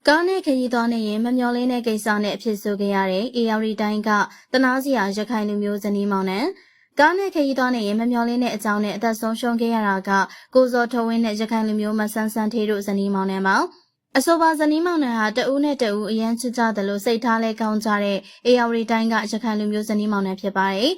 ကားနဲ့ခရီးသွားနေရင်မမျှော်လင့်တဲ့ကိစ္စနဲ့အဖြစ်ဆိုခဲ့ရတဲ့အေယာရီတိုင်းကတနာစရာရခိုင်လူမျိုးဇနီးမောင်နှံကားနဲ့ခရီးသွားနေရင်မမျှော်လင့်တဲ့အကြောင်းနဲ့အသက်ဆုံးရှုံးခဲ့ရတာကကိုဇော်ထွန်းဝင်းနဲ့ရခိုင်လူမျိုးမဆန်းဆန်းထေးတို့ဇနီးမောင်နှံပါအဆိုပါဇနီးမောင်နှံဟာတဦးနဲ့တဦးအရန်ချစ်ကြတယ်လို့စိတ်ထားလဲကောင်းကြတဲ့အေယာရီတိုင်းကရခိုင်လူမျိုးဇနီးမောင်နှံဖြစ်ပါတယ်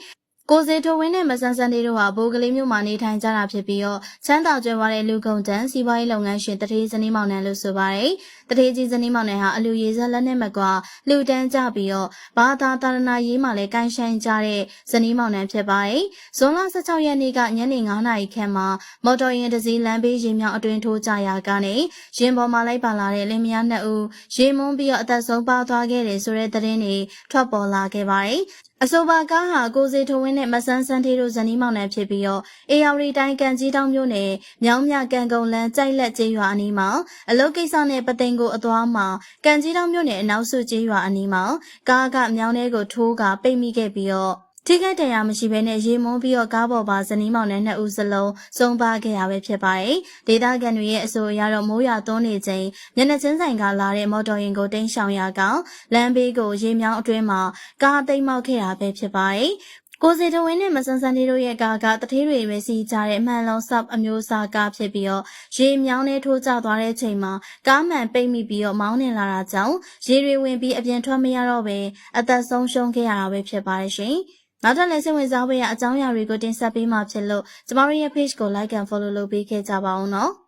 ကိုစေထိုဝင်းနဲ့မဆန်းဆန်းတေးတို့ဟာဘိုးကလေးမျိုးမှာနေထိုင်ကြတာဖြစ်ပြီးတော့ချမ်းသာကြွယ်ဝတဲ့လူကုန်တန်းစီးပွားရေးလုပ်ငန်းရှင်တထေးဇနီးမောင်နှံလို့ဆိုပါတယ်။တထေးကြီးဇနီးမောင်နှံဟာအလူရည်စက်လက်နဲ့မကွာလူတန်းကြပြီးတော့ဘာသာတာရဏရေးမှာလည်းကိုင်းဆိုင်ကြတဲ့ဇနီးမောင်နှံဖြစ်ပါတယ်။ဇွန်လ16ရက်နေ့ကညနေ9:00နာရီခန့်မှာမော်တော်ယာဉ်တစ်စီးလမ်းဘေးရေမြောင်းအတွင်းထိုးကျရာကနေရင်ပေါ်မှာလိုက်ပါလာတဲ့လင်မယား2ဦးရေမွန်းပြီးတော့အသက်ဆုံးပါသွားခဲ့တယ်ဆိုတဲ့သတင်းတွေထွက်ပေါ်လာခဲ့ပါတယ်။အဆိုပါကားဟာကိုစေထိုဝင်းနဲ့မဆန်းဆန်းထေးတို့ဇနီးမောင်နှံဖြစ်ပြီးတော့အေယာရီတိုင်းကန်ကြီးတောင်မြို့နယ်မြောင်းမြကန်ကုန်းလမ်းကြိုက်လက်ကျေးရွာအနီးမှာအလုတ်ကိစ္စနဲ့ပသိမ်ကိုအသွားမှာကန်ကြီးတောင်မြို့နယ်အနောက်စုကျေးရွာအနီးမှာကားကမြောင်းထဲကိုထိုးကပိတ်မိခဲ့ပြီးတော့ထိခိုက်တရားမရှိဘဲနဲ့ရေမွန်းပြီးတော့ကားပေါ်ပါဇနီးမောင်နှံ2ဦးစလုံးဆုံးပါခဲ့ရပဲဖြစ်ပါတယ်။ဒေသခံတွေရဲ့အဆိုအရတော့မိုးရွာသွန်းနေချိန်မျက်နှာချင်းဆိုင်ကလာတဲ့မော်တော်ယာဉ်ကိုတင်းရှောင်ရာကလမ်းဘေးကိုရေမြောင်းအတွင်းမှာကားသိမ်းမောက်ခဲ့တာပဲဖြစ်ပါတယ်။ကိုစေတဝင်းနဲ့မဆန်းဆန်းတို့ရဲ့ကားကတထေးတွေပဲစီးကြတဲ့မှန်လုံးဆော့အမျိုးအစားကားဖြစ်ပြီးတော့ရေမြောင်းနဲ့ထိုးကျသွားတဲ့ချိန်မှာကားမှန်ပိတ်မိပြီးတော့မောင်းနေလာတာကြောင့်ရေတွေဝင်ပြီးအပြင်ထွက်မရတော့ပဲအသက်ဆုံးရှုံးခဲ့ရတာပဲဖြစ်ပါတယ်ရှင်။နောက်ထပ်လည်းစိတ်ဝင်စားဖို့ရအကြောင်းအရာတွေကိုတင်ဆက်ပေးမှာဖြစ်လို့ကျမတို့ရဲ့ page ကို like and follow လုပ်ပေးခဲ့ကြပါဦးနော်။